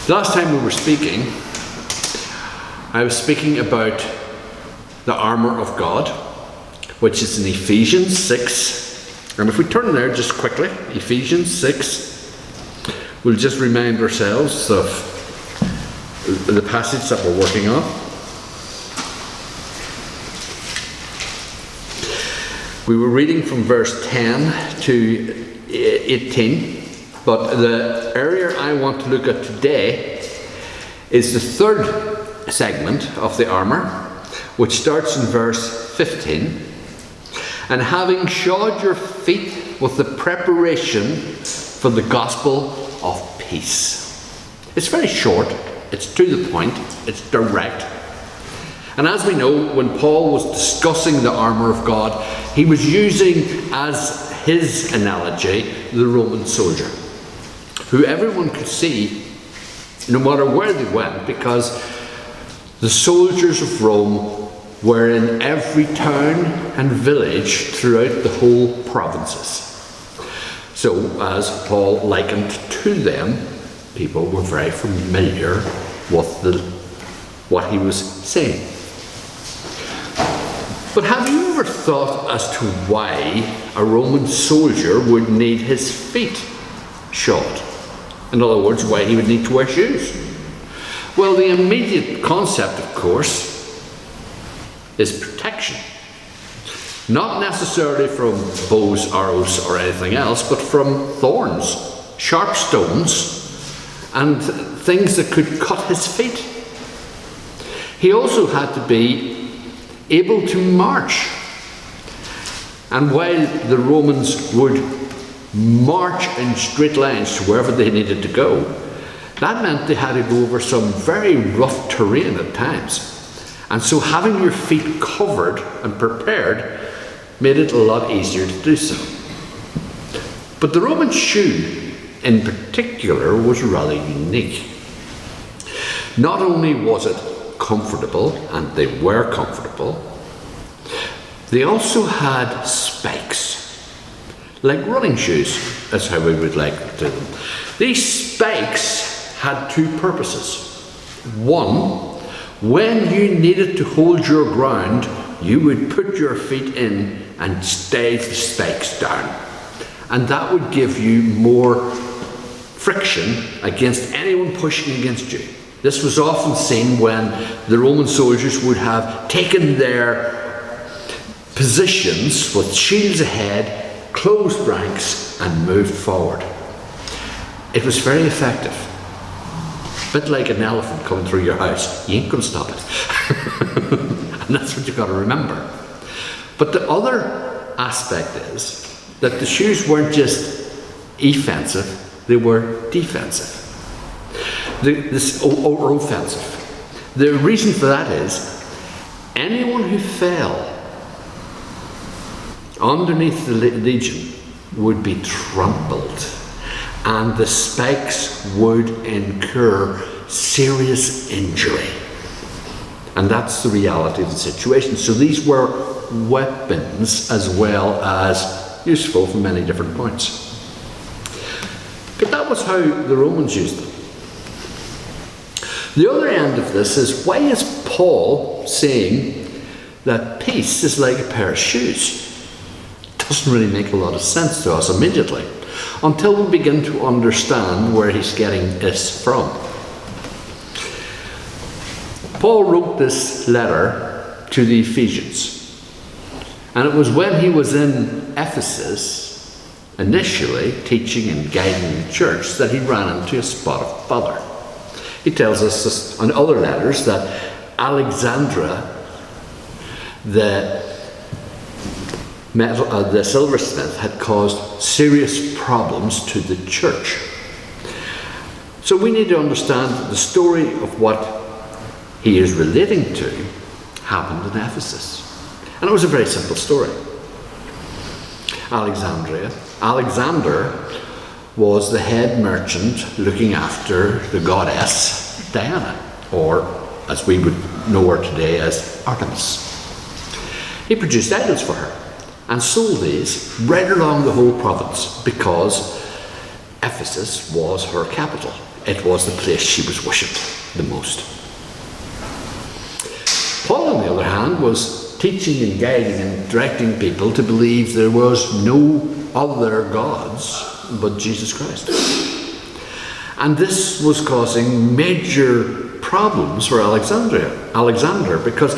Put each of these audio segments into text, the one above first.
The last time we were speaking, I was speaking about the armour of God, which is in Ephesians 6. And if we turn there just quickly, Ephesians 6, we'll just remind ourselves of the passage that we're working on. We were reading from verse 10 to 18. But the area I want to look at today is the third segment of the armour, which starts in verse 15. And having shod your feet with the preparation for the gospel of peace. It's very short, it's to the point, it's direct. And as we know, when Paul was discussing the armour of God, he was using as his analogy the Roman soldier, who everyone could see no matter where they went, because the soldiers of Rome were in every town and village throughout the whole provinces. So, as Paul likened to them, people were very familiar with what he was saying. But have you ever thought as to why a Roman soldier would need his feet shod? In other words, why he would need to wear shoes? Well, the immediate concept, of course, is protection. Not necessarily from bows, arrows, or anything else, but from thorns, sharp stones, and things that could cut his feet. He also had to be able to march. And while the Romans would march in straight lines to wherever they needed to go, that meant they had to go over some very rough terrain at times. And so having your feet covered and prepared made it a lot easier to do so. But the Roman shoe in particular was rather unique. Not only was it comfortable, and they were comfortable, they also had spikes. Like running shoes, that's how we would like to do them. These spikes had two purposes. One, when you needed to hold your ground, you would put your feet in and stay the spikes down. And that would give you more friction against anyone pushing against you. This was often seen when the Roman soldiers would have taken their positions with shields ahead, closed ranks, and moved forward. It was very effective. A bit like an elephant coming through your house. You ain't going to stop it. And that's what you've got to remember. But the other aspect is that the shoes weren't just offensive, they were defensive. Or offensive. The reason for that is anyone who fell underneath the legion would be trampled, and the spikes would incur serious injury. And that's the reality of the situation. So these were weapons as well as useful from many different points. But that was how the Romans used them. The other end of this is, why is Paul saying that peace is like a pair of shoes? Doesn't really make a lot of sense to us immediately, until we begin to understand where he's getting this from. Paul wrote this letter to the Ephesians, and it was when he was in Ephesus, initially teaching and guiding the church, that he ran into a spot of bother. He tells us this in other letters that Alexandra, the silversmith, had caused serious problems to the church. So we need to understand that the story of what he is relating to happened in Ephesus. And it was a very simple story. Alexander was the head merchant looking after the goddess Diana, or as we would know her today as Artemis. He produced idols for her and sold these right along the whole province, because Ephesus was her capital. it was the place she was worshipped the most. Paul, on the other hand, was teaching and guiding and directing people to believe there was no other gods but Jesus Christ. And this was causing major problems for Alexander, because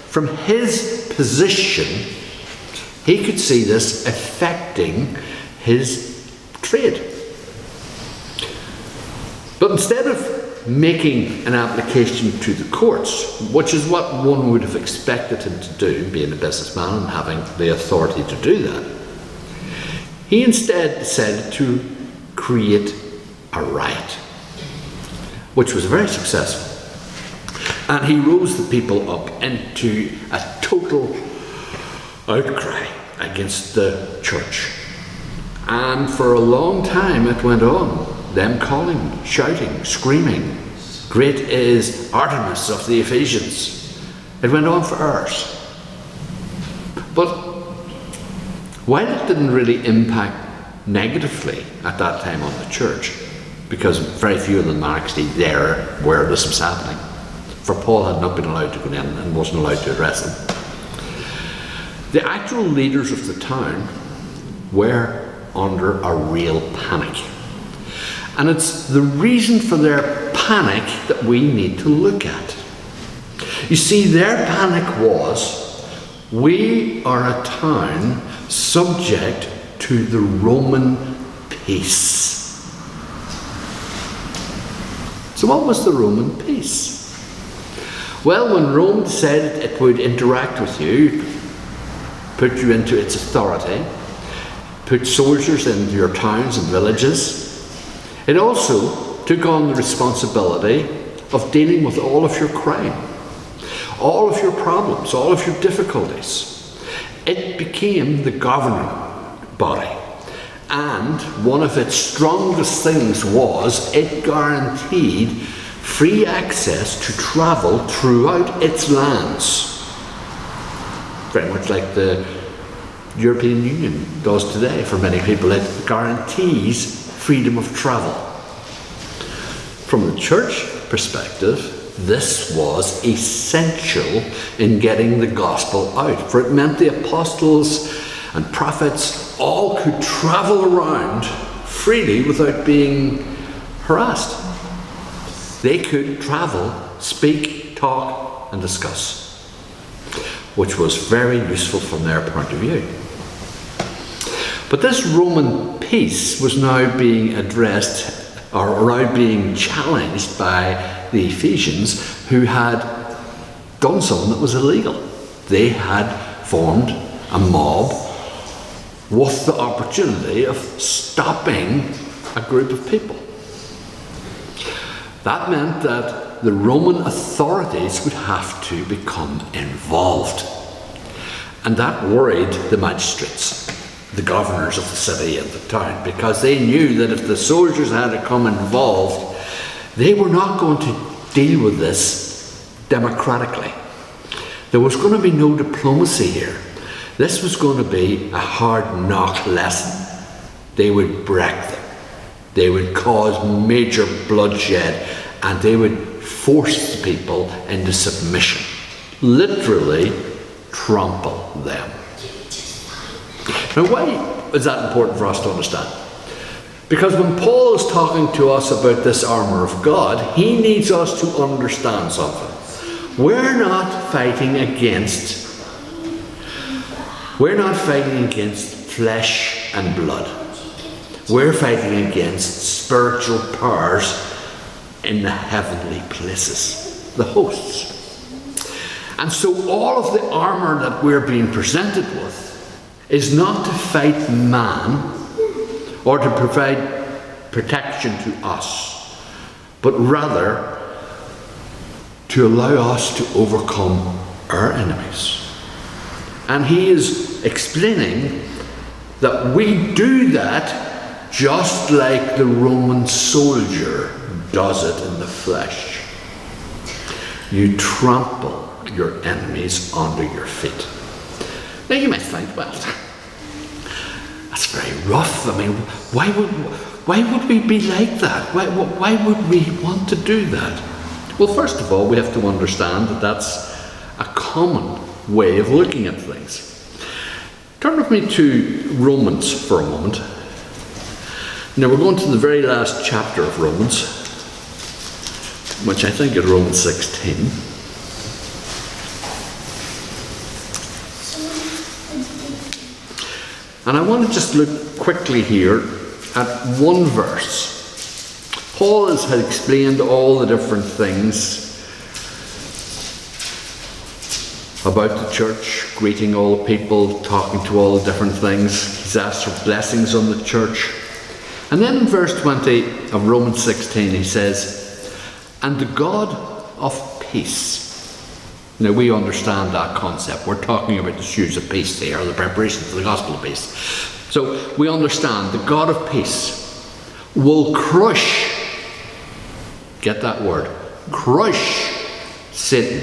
from his position, he could see this affecting his trade. But instead of making an application to the courts, which is what one would have expected him to do, being a businessman and having the authority to do that, he instead decided to create a riot, which was very successful. And he rose the people up into a total outcry against the church. And for a long time it went on, them calling, shouting, screaming, "Great is Artemis of the Ephesians." It went on for hours. But while it didn't really impact negatively at that time on the church, because very few of them are actually there where this was happening, for Paul had not been allowed to go in and wasn't allowed to address them, the actual leaders of the town were under a real panic. And it's the reason for their panic that we need to look at. You see, their panic was, we are a town subject to the Roman peace. So what was the Roman peace? Well, when Rome decided it would interact with you, put you into its authority, put soldiers into your towns and villages, it also took on the responsibility of dealing with all of your crime, all of your problems, all of your difficulties. It became the governing body. And one of its strongest things was it guaranteed free access to travel throughout its lands. Very much like the European Union does today for many people. It guarantees freedom of travel. From the church perspective, this was essential in getting the gospel out, for it meant the apostles and prophets all could travel around freely without being harassed. They could travel, speak, talk, and discuss, which was very useful from their point of view. But this Roman peace was now being addressed, or now being challenged by the Ephesians, who had done something that was illegal. They had formed a mob with the opportunity of stopping a group of people. That meant that the Roman authorities would have to become involved. And that worried the magistrates, the governors of the city and the town, because they knew that if the soldiers had to come involved, they were not going to deal with this democratically. There was going to be no diplomacy here. This was going to be a hard knock lesson. They would break them. They would cause major bloodshed, and they would force the people into submission. Literally trample them. Now, why is that important for us to understand? Because when Paul is talking to us about this armour of God, he needs us to understand something. We're not fighting against flesh and blood. We're fighting against spiritual powers in the heavenly places, the hosts. And so all of the armour that we're being presented with is not to fight man or to provide protection to us, but rather to allow us to overcome our enemies. And he is explaining that we do that just like the Roman soldier does it in the flesh. You trample your enemies under your feet. Now you might think, well, That's very rough. I mean, why would we be like that? Why would we want to do that? Well, first of all, we have to understand that that's a common way of looking at things. Turn with me to Romans for a moment. Now we're going to the very last chapter of Romans, which I think is Romans 16. And I want to just look quickly here at one verse. Paul has explained all the different things about the church, greeting all the people, talking to all the different things. He's asked for blessings on the church. And then in verse 20 of Romans 16 he says, "And the God of peace." Now we understand that concept. We're talking about the shoes of peace here, the preparation for the gospel of peace. So we understand the God of peace will crush, get that word, crush Satan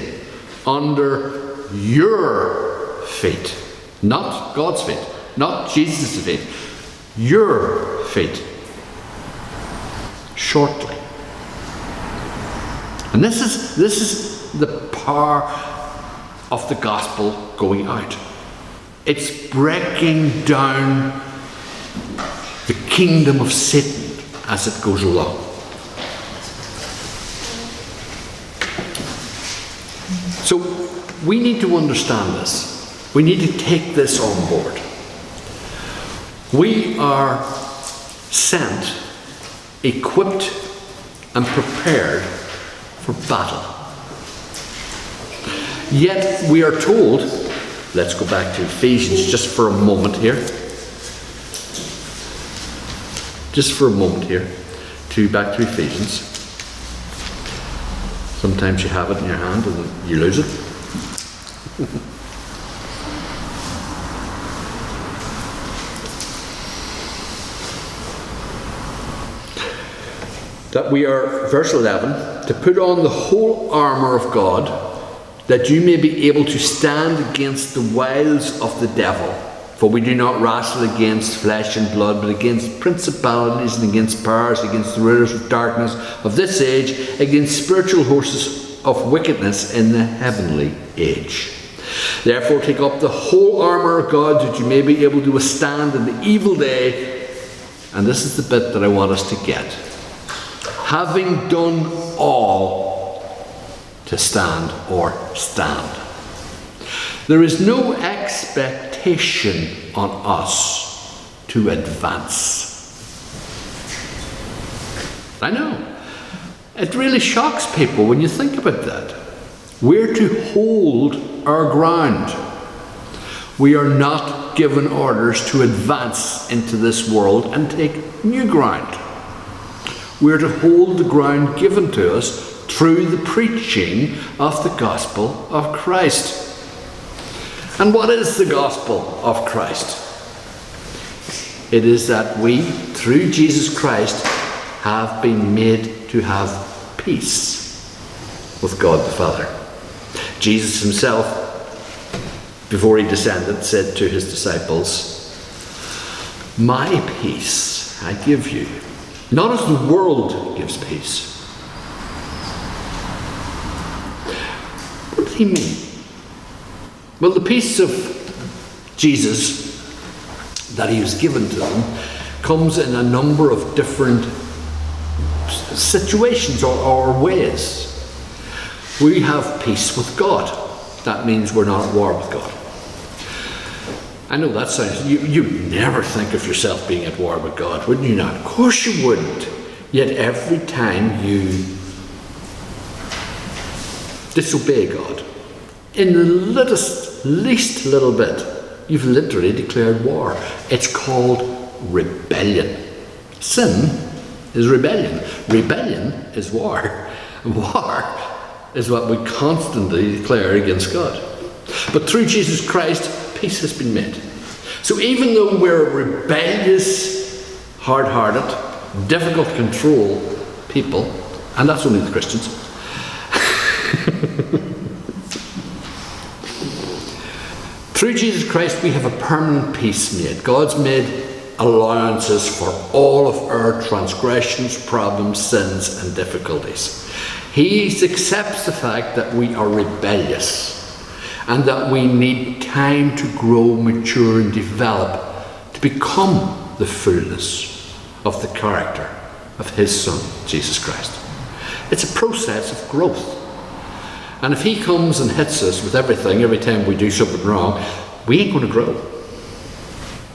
under your feet. Not God's feet, not Jesus' feet, your feet. Shortly. And this is the power of the gospel going out. It's breaking down the kingdom of Satan as it goes along. So we need to understand this. We need to take this on board. We are sent, equipped and prepared for battle. Yet we are told, let's go back to Ephesians just for a moment here. Just for a moment here. Back to Ephesians. Sometimes you have it in your hand and you lose it. That we are, verse 11, to put on the whole armour of God, that you may be able to stand against the wiles of the devil. For we do not wrestle against flesh and blood, but against principalities and against powers, against the rulers of darkness of this age, against spiritual hosts of wickedness in the heavenly age. Therefore take up the whole armour of God, that you may be able to withstand in the evil day. And this is the bit that I want us to get. Having done all to stand or stand. There is no expectation on us to advance. I know. It really shocks people when you think about that. We're to hold our ground. We are not given orders to advance into this world and take new ground. We're to hold the ground given to us through the preaching of the gospel of Christ. And what is the gospel of Christ? It is that we, through Jesus Christ, have been made to have peace with God the Father. Jesus himself, before he descended, said to his disciples, "My peace I give you, not as the world gives peace." What did he mean? Well, the peace of Jesus that he was given to them comes in a number of different situations or ways. We have peace with God. That means we're not at war with God. I know that sounds, you'd never think of yourself being at war with God, wouldn't you not? Of course you wouldn't. Yet every time you disobey God, in the least little bit, you've literally declared war. It's called rebellion. Sin is rebellion. Rebellion is war. War is what we constantly declare against God. But through Jesus Christ, peace has been made. So even though we're rebellious, hard-hearted, difficult to control people, and that's only the Christians, through Jesus Christ we have a permanent peace made. God's made allowances for all of our transgressions, problems, sins, and difficulties. He accepts the fact that we are rebellious and that we need time to grow, mature, and develop to become the fullness of the character of his Son, Jesus Christ. It's a process of growth. And if he comes and hits us with everything every time we do something wrong, we ain't going to grow.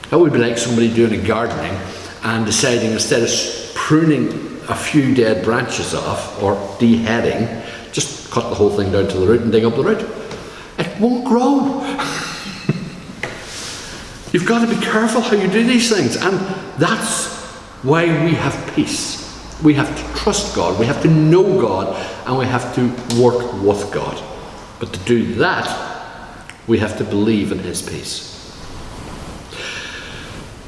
That would be like somebody doing a gardening and deciding, instead of pruning a few dead branches off or deheading, just cut the whole thing down to the root and dig up the root. It won't grow. You've got to be careful how you do these things, and that's why we have peace. We have to trust God, we have to know God, and we have to work with God. But to do that, we have to believe in his peace.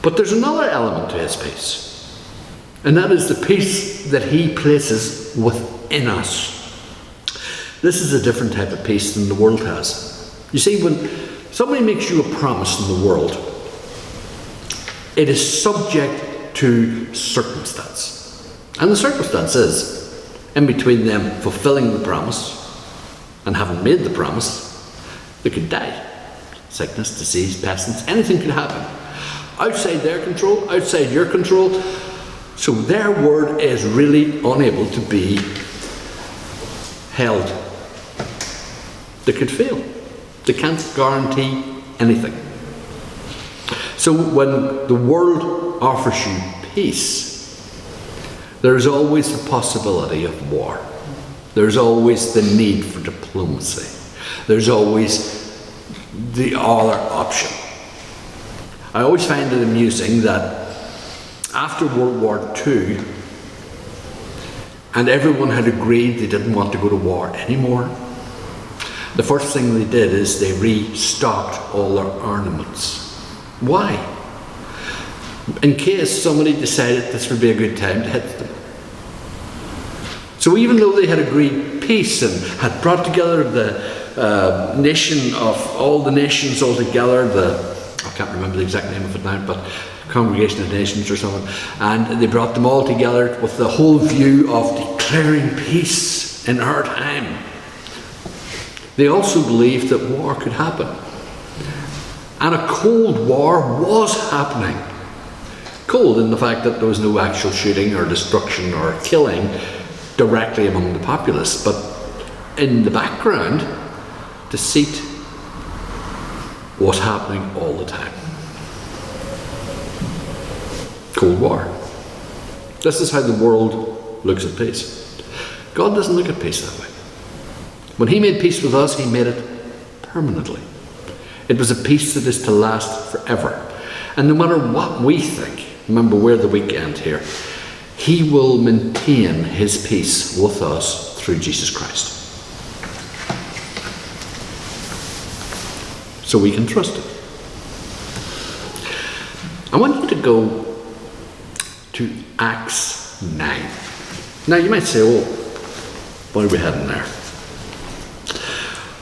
But there's another element to his peace, and that is the peace that he places within us. This is a different type of peace than the world has. You see, when somebody makes you a promise in the world, it is subject to circumstance. And the circumstance is, in between them fulfilling the promise and having made the promise, they could die. Sickness, disease, pestilence, anything could happen. Outside their control, outside your control. So their word is really unable to be held. They could fail. They can't guarantee anything. So when the world offers you peace, there's always the possibility of war. There's always the need for diplomacy. There's always the other option. I always find it amusing that after World War II, and everyone had agreed they didn't want to go to war anymore, the first thing they did is they restocked all their armaments. Why? In case somebody decided this would be a good time to hit them. So even though they had agreed peace and had brought together the nation of all the nations all together, I can't remember the exact name of it now, but Congregation of Nations or something, and they brought them all together with the whole view of declaring peace in our time. They also believed that war could happen. And a cold war was happening. Cold in the fact that there was no actual shooting or destruction or killing directly among the populace, but in the background, deceit was happening all the time. Cold War. This is how the world looks at peace. God doesn't look at peace that way. When he made peace with us, he made it permanently. It was a peace that is to last forever. And no matter what we think, remember we're the weekend here, he will maintain his peace with us through Jesus Christ. So we can trust him. I want you to go to Acts 9. Now you might say, oh, what are we heading there?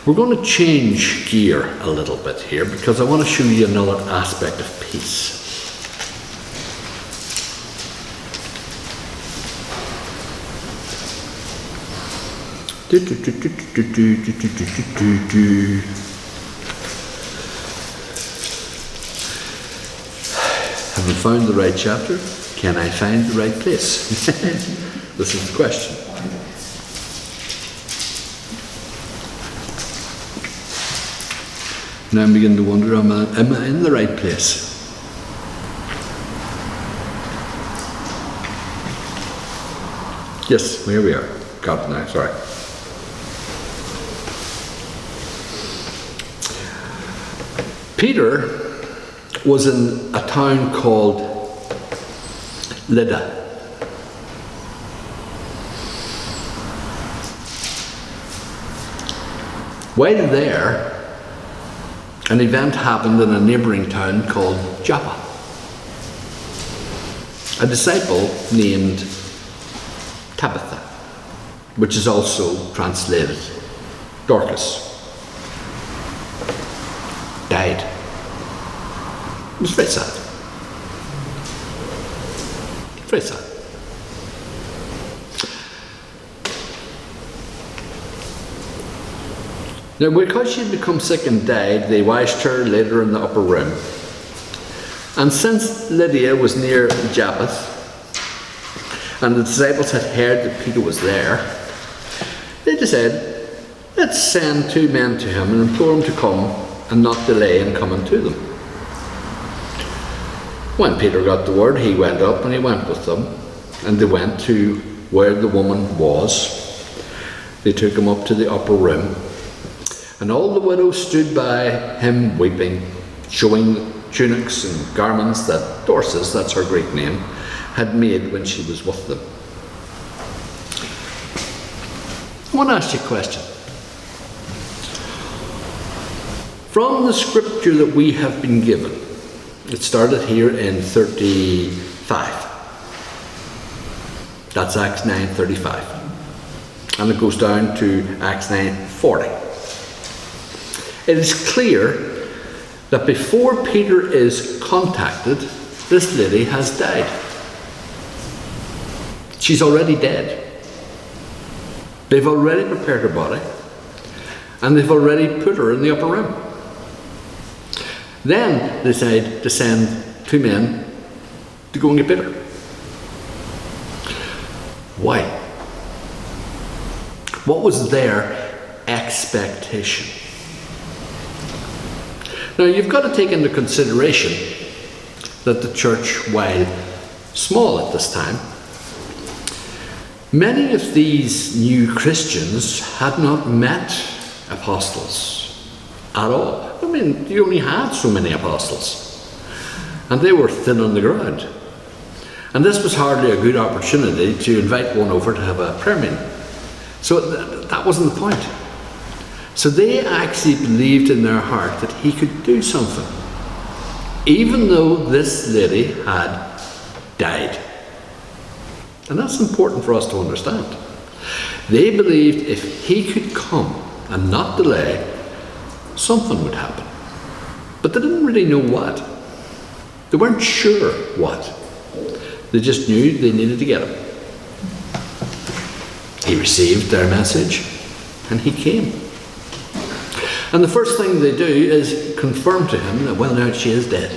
We're going to change gear a little bit here because I want to show you another aspect of peace. Haven't found the right chapter? Can I find the right place? This is the question. Now I'm beginning to wonder, am I in the right place? Yes, here we are. Got it now, sorry. Peter was in a town called Lydda. While there, an event happened in a neighbouring town called Joppa. A disciple named Tabitha, which is also translated Dorcas, died. It was very sad. Very sad. Now, because she had become sick and died, they washed her, laid her in the upper room. And since Lydia was near Joppa, and the disciples had heard that Peter was there, they decided, let's send 2 men to him and implore him to come and not delay in coming to them. When Peter got the word, he went up and he went with them, and they went to where the woman was. They took him up to the upper room, and all the widows stood by him weeping, showing the tunics and garments that Dorcas, that's her Greek name, had made when she was with them. I want to ask you a question. From the scripture that we have been given, it started here in 35. That's Acts 9:35. And it goes down to Acts 9:40. It is clear that before Peter is contacted, this lady has died. She's already dead. They've already prepared her body, and they've already put her in the upper room. Then they decide to send 2 men to go and get Peter. Why? What was their expectation? Now, you've got to take into consideration that the church, while small at this time, many of these new Christians had not met apostles at all. I mean, you only had so many apostles, and they were thin on the ground. And this was hardly a good opportunity to invite one over to have a prayer meeting. So that wasn't the point. So they actually believed in their heart that he could do something, even though this lady had died. And that's important for us to understand. They believed if he could come and not delay, something would happen. But they didn't really know what. They weren't sure what. They just knew they needed to get him. He received their message, and he came. And the first thing they do is confirm to him that, well, now she is dead.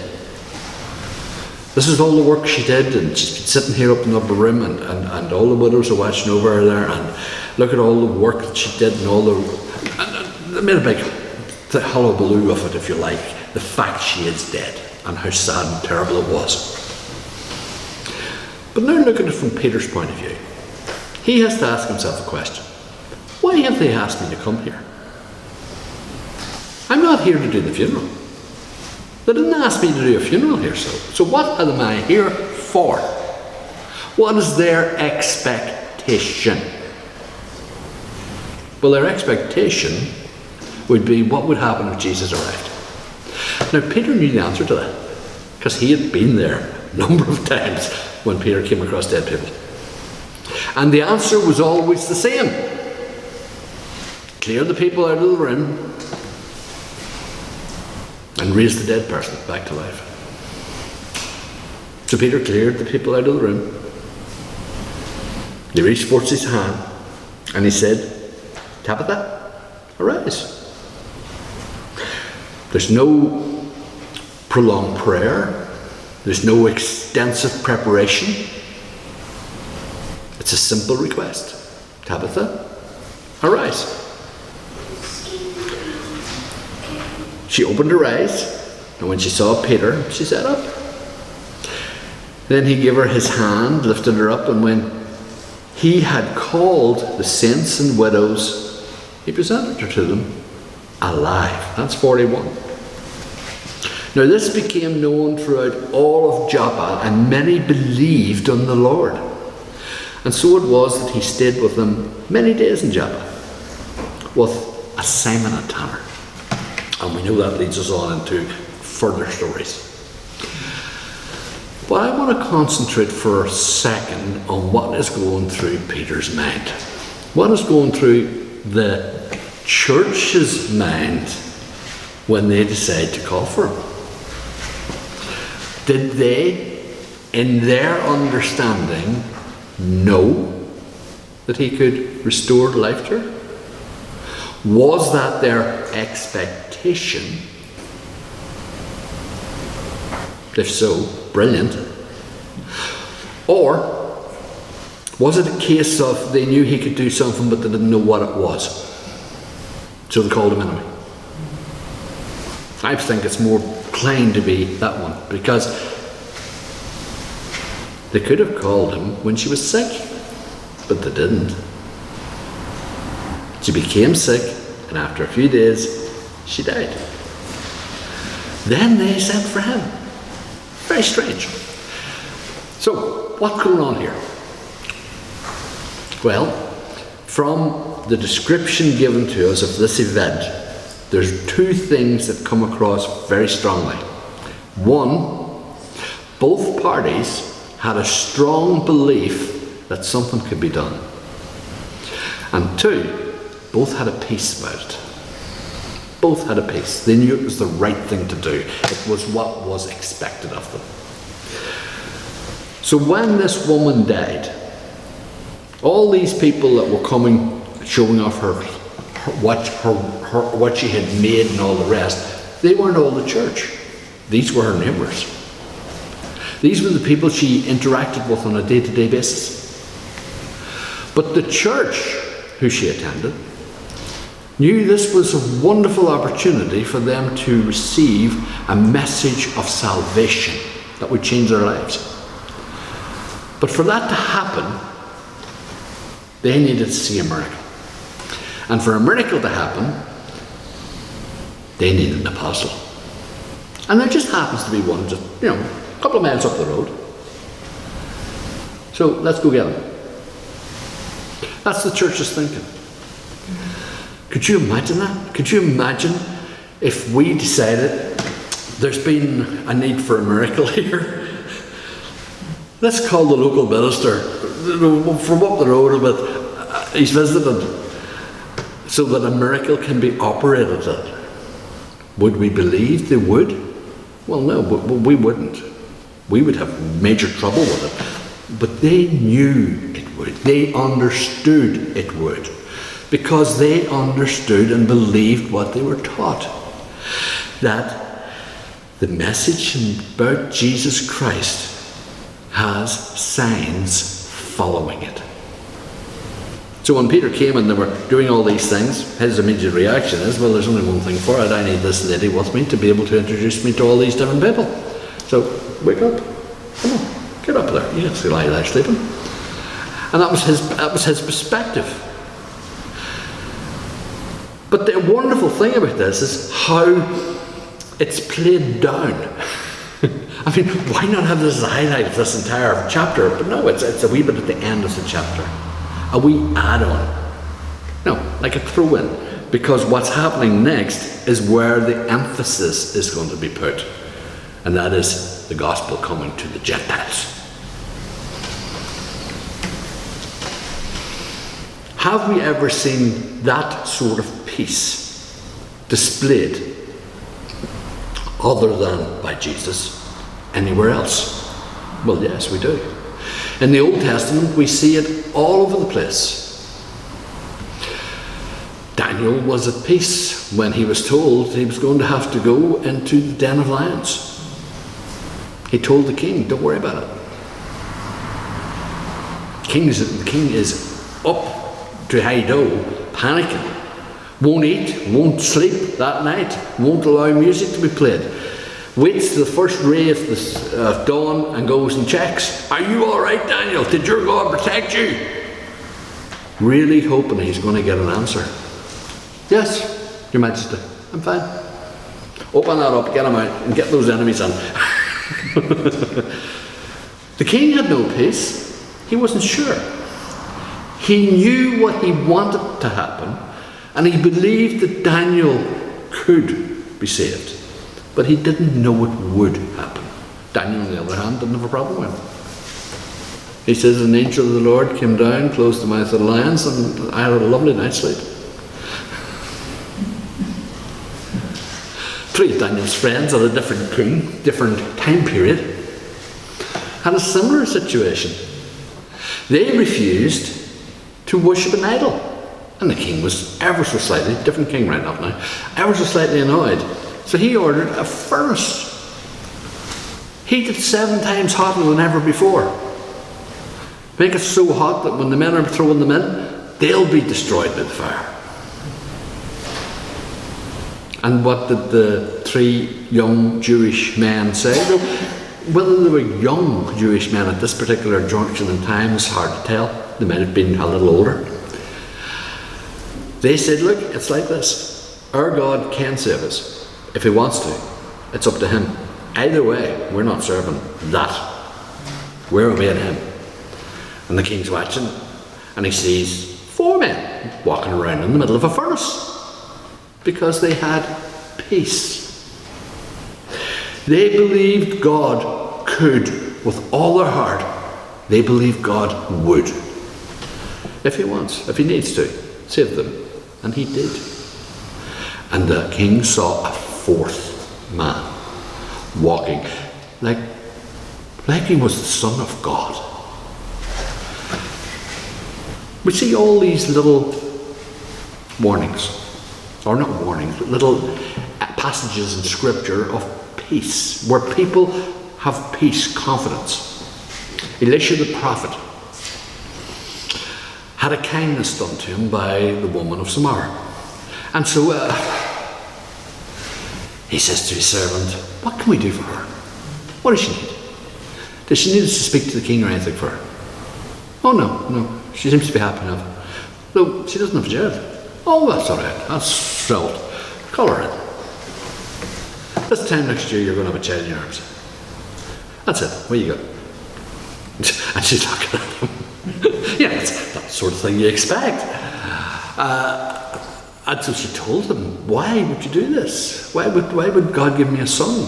This is all the work she did, and she's been sitting here up in the upper room, and all the widows are watching over her there, and look at all the work that she did, and all the... And they made a big hullabaloo of it, if you like, the fact she is dead, and how sad and terrible it was. But now look at it from Peter's point of view. He has to ask himself a question. Why have they asked me to come here? I'm not here to do the funeral. They didn't ask me to do a funeral here, so what am I here for? What is their expectation? Well, their expectation would be what would happen if Jesus arrived. Now, Peter knew the answer to that, because he had been there a number of times when Peter came across dead people. And the answer was always the same. Clear the people out of the room and raise the dead person back to life. So Peter cleared the people out of the room. He reached forth his hand and he said, Tabitha, arise. There's no prolonged prayer. There's no extensive preparation. It's a simple request. Tabitha, arise. She opened her eyes, and when she saw Peter, she sat up. Then he gave her his hand, lifted her up, and when he had called the saints and widows, he presented her to them alive. That's 41. Now this became known throughout all of Joppa, and many believed on the Lord. And so it was that he stayed with them many days in Joppa with a Simon a tanner. And we know that leads us on into further stories. But I want to concentrate for a second on what is going through Peter's mind. What is going through the church's mind when they decide to call for him. Did they in their understanding, know that he could restore life to her? Was that their expectation? If so, brilliant. Or was it a case of they knew he could do something but they didn't know what it was, so they called him anyway? I think it's more inclined to be that one, because they could have called him when she was sick, but they didn't. She became sick, and after a few days, she died. Then they sent for him. Very strange. So, what's going on here? Well, from the description given to us of this event, there's two things that come across very strongly. One, both parties had a strong belief that something could be done. And two, both had a peace about it. Both had a peace. They knew it was the right thing to do. It was what was expected of them. So when this woman died, all these people that were coming, showing off what she had made and all the rest, they weren't all the church. These were her neighbours. These were the people she interacted with on a day-to-day basis. But the church who she attended knew this was a wonderful opportunity for them to receive a message of salvation that would change their lives. But for that to happen, they needed to see a miracle. And for a miracle to happen, they needed an apostle. And there just happens to be one, just, a couple of miles up the road. So let's go get him. That's the church's thinking. Could you imagine that? Could you imagine if we decided there's been a need for a miracle here? Let's call the local minister from up the road a bit. He's visited, so that a miracle can be operated at. Would we believe they would? Well, no, we wouldn't. We would have major trouble with it. But they knew it would. They understood it would. Because they understood and believed what they were taught. That the message about Jesus Christ has signs following it. So when Peter came and they were doing all these things, his immediate reaction is, well, there's only one thing for it. I need this lady with me to be able to introduce me to all these different people. So, wake up. Come on, get up there. You can't see lie there sleeping. And that was his perspective. But the wonderful thing about this is how it's played down. I mean, why not have this highlight of this entire chapter? But no, it's a wee bit at the end of the chapter. A wee add-on. No, like a throw-in. Because what's happening next is where the emphasis is going to be put. And that is the gospel coming to the Gentiles. Have we ever seen that sort of peace displayed other than by Jesus anywhere else? Well, yes, we do. In the Old Testament, we see it all over the place. Daniel was at peace when he was told he was going to have to go into the den of lions. He told the king, don't worry about it. The king is up to high-do, panicking. Won't eat, won't sleep that night, won't allow music to be played. Waits to the first ray of dawn and goes and checks. Are you all right, Daniel? Did your God protect you? Really hoping he's going to get an answer. Yes, Your Majesty, I'm fine. Open that up, get him out, and get those enemies in. The king had no peace. He wasn't sure. He knew what he wanted to happen, and he believed that Daniel could be saved. But he didn't know it would happen. Daniel, on the other hand, didn't have a problem with it. He says, an angel of the Lord came down, closed the mouth of the lions, and I had a lovely night's sleep. Three of Daniel's friends had a different king, different time period. had a similar situation. They refused to worship an idol. And the king was ever so slightly, different king right up now, ever so slightly annoyed. So he ordered a furnace, heated 7 times hotter than ever before. Make it so hot that when the men are throwing them in, they'll be destroyed by the fire. And what did the 3 young Jewish men say? Whether they were young Jewish men at this particular junction in time is hard to tell. They might have been a little older. They said, look, it's like this. Our God can save us. If he wants to, it's up to him. Either way, we're not serving that. We're obeying him. And the king's watching, and he sees 4 men walking around in the middle of a furnace because they had peace. They believed God could with all their heart. They believed God would. If he wants, if he needs to, save them. And he did. And the king saw a 4th man walking like he was the Son of God. We see all these little warnings, or not warnings, but little passages in Scripture of peace, where people have peace, confidence. Elisha the prophet had a kindness done to him by the woman of Samaria. And so he says to his servant, what can we do for her? What does she need? Does she need us to speak to the king or anything for her? Oh no, she seems to be happy enough. No, she doesn't have a job. Oh, that's all right, that's settled. Call her in. This time next year you're going to have a child in your arms. That's it, where you go? And she's looking at him. Yeah, that's that sort of thing you expect. And so she told him, why would you do this? Why would God give me a son?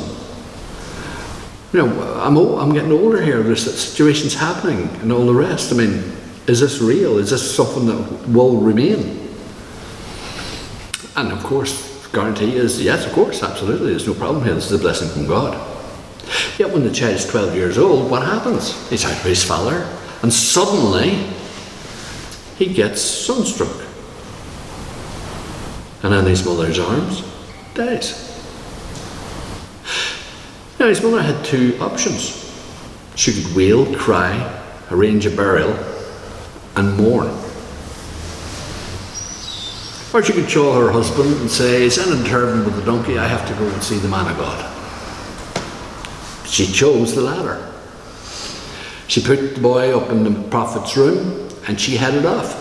You know, I'm getting older here, there's situations happening and all the rest. I mean, is this real? Is this something that will remain? And of course, the guarantee is, yes, of course, absolutely, there's no problem here, this is a blessing from God. Yet when the child is 12 years old, what happens? He's out with his father, and suddenly he gets sunstroke. And in his mother's arms, dies. Now his mother had 2 options. She could wail, cry, arrange a burial, and mourn. Or she could call her husband and say, send him to Turban with the donkey, I have to go and see the man of God. She chose the latter. She put the boy up in the prophet's room and she headed off.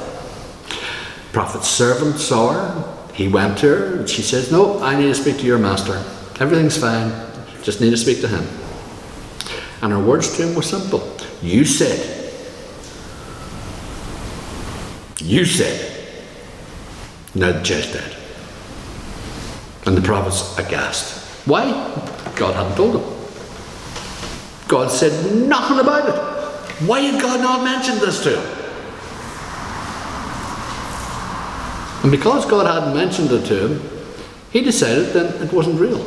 The prophet's servant saw her. He went to her and she says, no, I need to speak to your master. Everything's fine. Just need to speak to him. And her words to him were simple. You said. Now the child's dead. And the prophet's aghast. Why? God hadn't told him. God said nothing about it. Why had God not mentioned this to him? And because God hadn't mentioned it to him, he decided then it wasn't real.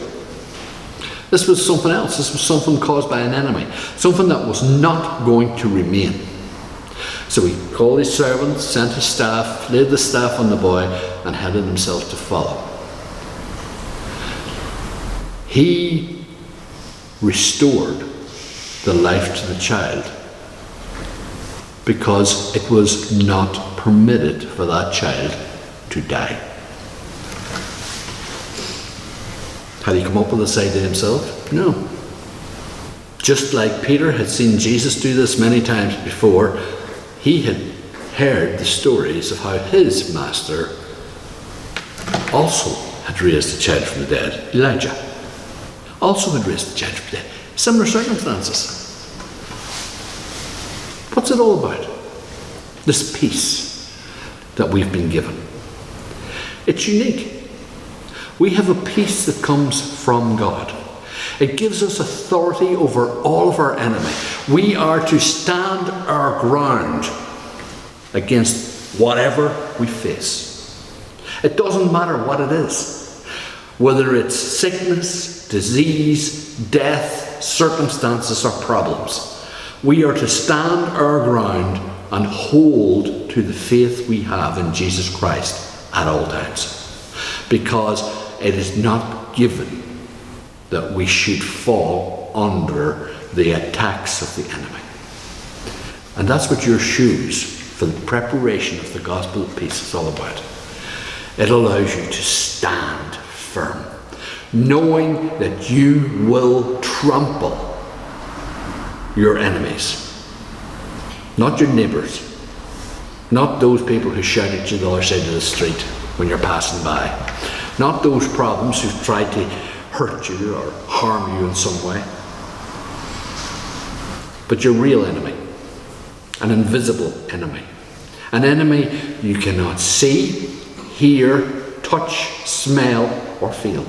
This was something else. This was something caused by an enemy. Something that was not going to remain. So he called his servants, sent his staff, laid the staff on the boy, and headed himself to follow. He restored the life to the child because it was not permitted for that child to die. Had he come up with this idea himself? No. Just like Peter had seen Jesus do this many times before, he had heard the stories of how his master also had raised a child from the dead. Elijah also had raised a child from the dead. Similar circumstances. What's it all about? This peace that we've been given. It's unique. We have a peace that comes from God. It gives us authority over all of our enemy. We are to stand our ground against whatever we face. It doesn't matter what it is. Whether it's sickness, disease, death, circumstances or problems. We are to stand our ground and hold to the faith we have in Jesus Christ at all times, because it is not given that we should fall under the attacks of the enemy. And that's what your shoes for the preparation of the gospel of peace is all about. It allows you to stand firm, knowing that you will trample your enemies. Not your neighbours. Not those people who shout at you the other side of the street when you're passing by. Not those problems who've tried to hurt you or harm you in some way. But your real enemy. An invisible enemy. An enemy you cannot see, hear, touch, smell, or feel.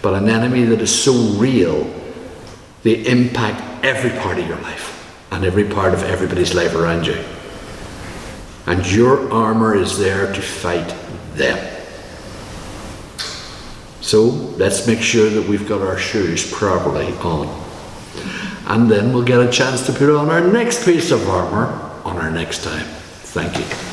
But an enemy that is so real, they impact every part of your life and every part of everybody's life around you. And your armour is there to fight them. So let's make sure that we've got our shoes properly on. And then we'll get a chance to put on our next piece of armour on our next time. Thank you.